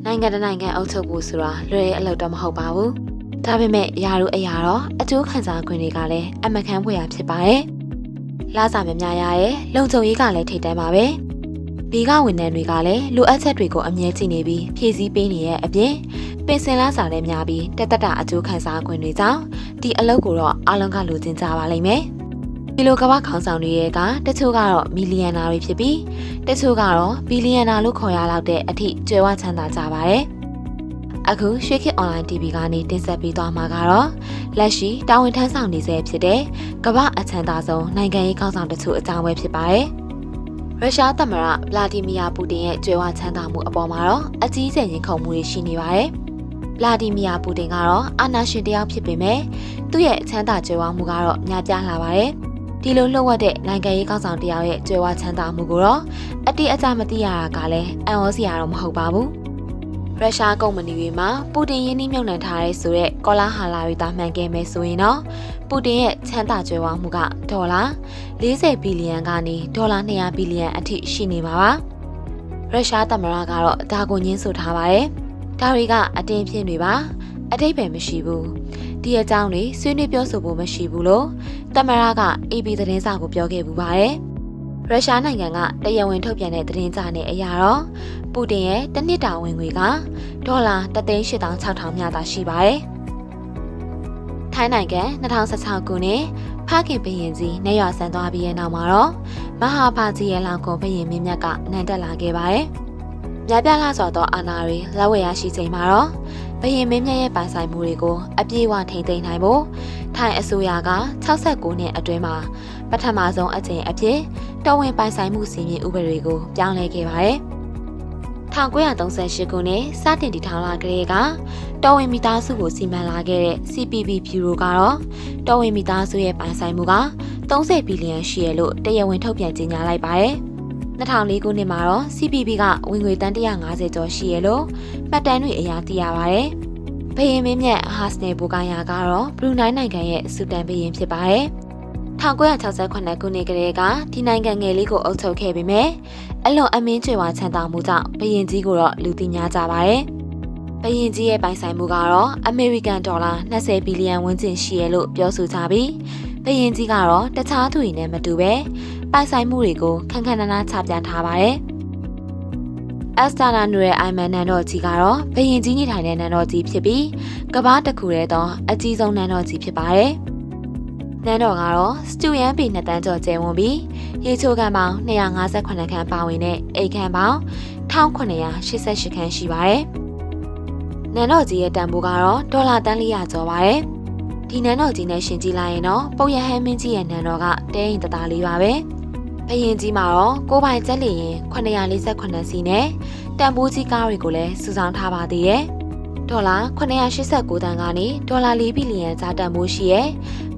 နိုင်ငံနိုင်ငံအုပ်ချုပ်ဖို့ဆိုတာလွယ်တဲ့အလုပ်တော့မဟုတ်ပါဘူး။ဒါပေမဲ့ယာတို့အရာတော့အကျိုးခံစား권တွေကလည်းအမခန်းဖွယ်ရဖြစ်ပါတယ်။လာစာများများရရဲ့လုံခြုံရေးကလည်းထိတ်တန်းပါပဲ။ဒီကဝန်ထမ်းတွေကလည်းလိုအပ်ချက်တွေကိုအမြဲကြည့်နေပြီးဖြည့်ဆည်းပေးနေရဲ့အပြင်ပင်စင်လာစာလည်းများပြီးတက်တက်တာအကျိုးခံစား권တွေကြောင့်ဒီအလုပ်ကိုတော့အားလုံးကလိုချင်ကြပါလိမ့်မယ်။ဒီလိုကမ္ဘာခေါင်းဆောင်တွေရဲ့ကတချို့ကတော့မီလီယံနာတွေဖြစ်ပြီးတချို့ကတော့ဘီလီယံနာလို့ခေါ်ရလောက်တဲ့အထိကြွယ်ဝချမ်းသာကြပါတယ်။အခုရွှေခေတ် online TV ကနေတင်ဆက်ပေးသွားမှာကတော့လက်ရှိတာဝန်ထမ်းဆောင်နေဆဲဖြစ်တဲ့ကမ္ဘာအချမ်းသာဆုံးနိုင်ငံရေးခေါင်းဆောင်တချို့အကြောင်းပဲဖြစ်ပါတယ်။ရုရှားသမ္မတဗလာဒီမီယာပူတင်ရဲ့ကြွယ်ဝချမ်းသာမှုအပေါ်မှာတော့အကြီးအကျယ်ရင်ခုန်မှုတွေရှိနေပါတယ်။ဗလာဒီမီယာပူတင်ကတော့အာဏာရှင်တစ်ယောက်ဖြစ်ပေမဲ့သူ့ရဲ့ချမ်းသာကြွယ်ဝမှုကတော့များပြားလာပါတယ်။ဒီလိုလှုပ်ဝက်တဲ့နိုင်ငံရေးခေါင်းဆောင်တယောက်ရဲ့ကြွယ်ဝချမ်းသာမှုကိုတော့အတိအကျမသိရတာကလည်းအံ့ဩစရာတော့မဟုတ်ပါဘူး။ရုရှားကုမ္ပဏီတွေမှာပူတင်ရင်းနှီးမြှုပ်နှံထားတဲ့ဆိုတဲ့ကောလာဟာလာတွေသာမှန်ခဲ့မယ်ဆိုရင်တော့ပူတင်ရဲ့ချမ်းသာကြွယ်ဝမှုကဒေါ်လာ40ဘီလီယံကနေဒေါ်လာ200ဘီလီယံအထိရှိနေမှာပါ။ရုရှားသမ္မတကတော့ဒါကိုညှင်းဆိုထားပါတယ်။ဒါတွေကအတင်းဖြစ်တွေပါအတိတ်ပဲမရှိဘူး။ဒီအကြောင်းတွေဆွေးနွေးပြောဆိုဖို့မရှိဘူးလို့သမ္မတက AP သတင်းစာကိုပြောခဲ့ပူပါတယ်။ရုရှားနိုင်ငံကတရားဝင်ထုတ်ပြန်တဲ့သတင်းစာနဲ့အရတော့ပူတင်ရဲ့တစ်နှစ်တာဝင်ငွေကဒေါ်လာ3,86,000မြသာရှိပါတယ်။ထိုင်းနိုင်ငံ2016ခုနှစ်ဖခင်ဘုရင်ကြီးနေရွာဆန်သွားပြီးတဲ့နောက်မှာတော့မဟာဘာကြီးရဲ့လောင်ကွန်ဘုရင်မင်းမြတ်ကနန်းတက်လာခဲ့ပါတယ်။များပြားလာစွာသောအာဏာတွေလက်ဝဲရရှိချိန်မှာတော့ဘုရင်မင်းမြတ်ရဲ့ပိုင်ဆိုင်မှုတွေကိုအပြည့်အဝထိန်းသိမ်းနိုင်ဖို့ထိုင်းအစိုးရက69နှစ်အတွင်းမှာပထမဆုံးအကြိမ်အဖြစ်တော်ဝင်ပိုင်ဆိုင်မှုစီမံဥပဒေကိုပြောင်းလဲခဲ့ပါတယ်။1938ခုနှစ်စတင်တည်ထောင်လာကြတဲ့ကတော်ဝင်မိသားစုကိုစီမံလာခဲ့တဲ့ CPB ဗျူရိုကတော့တော်ဝင်မိသားစုရဲ့ပိုင်ဆိုင်မှုက30ဘီလီယံရှိရလို့တရားဝင်ထုတ်ပြန်ကြေညာလိုက်ပါတယ်။2004ခုနှစ်မှာတော့ CPB ကဝင်ငွေတန်150ကျော်ရှိရလို့မှတ်တမ်းတွေအရာသိရပါတယ်။ဘုရင်မင်းမြတ်ဟာစနေဘူကိုင်ယာကတော့ဘရူနိုင်းနိုင်ငံရဲ့စူတန်ဘုရင်ဖြစ်ပါတယ်။1968ခုနှစ်ကတည်းကဒီနိုင်ငံငယ်လေးကိုအုပ်ချုပ်ခဲ့ပေမဲ့အလွန်အမင်းကျွယ်ဝချမ်းသာမှုကြောင့်ဘုရင်ကြီးကိုတော့လူသိများကြပါတယ်။ဘုရင်ကြီးရဲ့ပိုင်ဆိုင်မှုကတော့အမေရိကန်ဒေါ်လာ20ဘီလီယံဝန်းကျင်ရှိရလို့ပြောဆိုကြပြီးဘုရင်ကြီးကတော့တခြားသူတွေနဲ့မတူပဲပိုင်ဆိုင်မှုတွေကိုခန့်ခန့်နာနာချပြထားပါတယ်။အက်စတာနာနူရဲ့အိုင်မန်နန်တော်ကြီးကတော့ဘုရင်ကြီးနေထိုင်တဲ့နန်တော်ကြီးဖြစ်ပြီးကမ္ဘာတစ်ခုထဲသောအကြီးဆုံးနန်တော်ကြီးဖြစ်ပါတယ်။နန်းတော်ကတော့စတူယန်ပေ2တန်းကျော်ကျယ်ဝန်းပြီးရေချိုးခန်းပေါင်း258ခန်းပါဝင်တဲ့အိမ်ခန်းပေါင်း1988ခန်းရှိပါတယ်။နန်းတော်ကြီးရဲ့တန်ဖိုးကတော့ဒေါ်လာတန်း400ကျော်ပါတယ်။ဒီနန်းတော်ကြီးနဲ့ရှင်ကြည့်လိုက်ရင်တော့ပုပ်ရဟန်းမင်းကြီးရဲ့နန်းတော်ကတဲရင်တသားလေးပါပဲ။ဘုရင်ကြီးမှာတော့ကိုပိုင်ကျက်လျင်948စီနဲ့တန်ဖိုးကြီးကားတွေကိုလည်းစုဆောင်းထားပါသေးတယ်။ဒေါ်လာ989တန်းကနေဒေါ်လာ4ဘီလီယံကြားတန်ဖိုးရှိရဲ့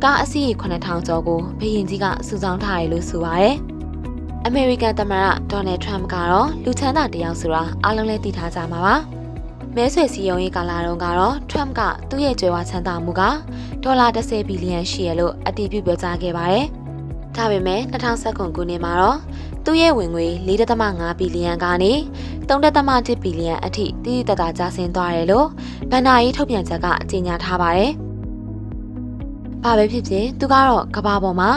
ကားအစီး9000ကျော်ကိုဘုရင်ကြီးကစုဆောင်းထားတယ်လို့ဆိုပါတယ်။အမေရိကန်သမ္မတဒေါ်နယ်ထရမ့်ကတော့လူချမ်းသာတယောက်ဆိုတာအားလုံးလည်းသိထားကြမှာပါ။မဲဆွယ်စည်းရုံးရေးကာလတုန်းကတော့ထရမ့်ကသူ့ရဲ့ကြွယ်ဝချမ်းသာမှုကဒေါ်လာ10ဘီလီယံရှိရလို့အတည်ပြုပြောကြားခဲ့ပါတယ်။ဒါပေမဲ့2019ခုနှစ်မှာတော့သူ့ရဲ့ဝင်ငွေ4.5ဘီလီယံကနေ3.1ဘီလီယံအထိတည်တည်တသာကျဆင်းသွားတယ်လို့ဘဏ္ဍာရေးထုတ်ပြန်ချက်ကအကြေညာထားပါတယ်။ဘာပဲဖြစ်ဖြစ်သူကတော့ကမ္ဘာပေါ်မှာ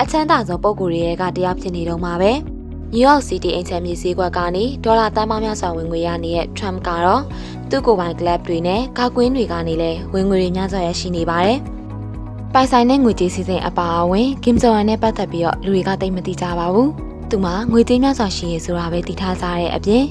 အချမ်းသာဆုံးပုဂ္ဂိုလ်တွေကတရားဖြစ်နေတော့မှာပဲ။ New York City အိမ်ချမ်းမြေဈေးကွက်ကနေဒေါ်လာတန်ပေါင်းများစွာဝင်ငွေရနေတဲ့ Trump ကတော့သူ့ကိုယ်ပိုင် club တွေနဲ့ကာကွင်းတွေကနေလည်းဝင်ငွေတွေများစွာရရှိနေပါတယ်။ပိုင်ဆိုင်တဲ့ငွေကြေးစည်းစိမ်အပါအဝင်ကင်ဂျော်န်နဲ့ပတ်သက်ပြီးတော့လူတွေကသိမသိကြပါဘူး။သူမှာငွေကြေးများစွာရှိရဆိုတာပဲသိထားကြတဲ့အပြင်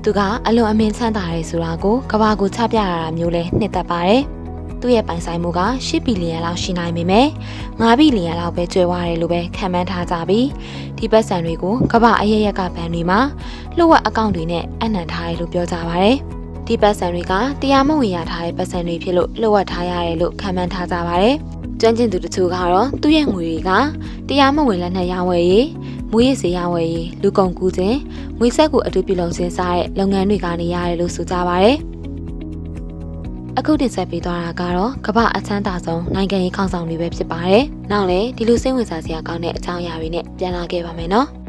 သူကအလွန်အမင်းချမ်းသာတယ်ဆိုတာကိုကမ္ဘာကိုချပြရတာမျိုးလဲနှစ်သက်ပါတယ်။သူ့ရဲ့ပိုင်ဆိုင်မှုက10ဘီလီယံလောက်ရှိနိုင်ပေမဲ့9ဘီလီယံလောက်ပဲကျွဲသွားတယ်လို့ပဲခန့်မှန်းထားကြပြီးဒီပတ်စံတွေကိုကမ္ဘာအရရက်ကဘဏ်တွေမှာလျှို့ဝှက်အကောင့်တွေနဲ့အနှံထားတယ်လို့ပြောကြပါတယ်။ဒီပတ်စံတွေကတရားမဝင်ရထားတဲ့ပတ်စံတွေဖြစ်လို့လျှို့ဝှက်ထားရတယ်လို့ခန့်မှန်းထားကြပါတယ်။ကျွမ်းကျင်သူတချို့ကတော့သူ့ရဲ့ငွေတွေကတရားမဝင်လက်နက်ရောင်းဝယ်ရေးမွေးရစေရောင်းဝယ်ရေးလူကုန်ကူးခြင်းငွေဆက်ကိုအတူပြုလုပ်ခြင်းစားတဲ့လုပ်ငန်းတွေကနေရတယ်လို့ဆိုကြပါတယ်။အခုတင်ဆက်ပေးသွားတာကတော့ကမ္ဘာအချမ်းသာဆုံးနိုင်ငံရေးခေါင်းဆောင်တွေပဲဖြစ်ပါတယ်။နောက်လည်းဒီလိုစိတ်ဝင်စားစရာကောင်းတဲ့အကြောင်းအရာတွေနဲ့ပြန်လာခဲ့ပါမယ်နော်။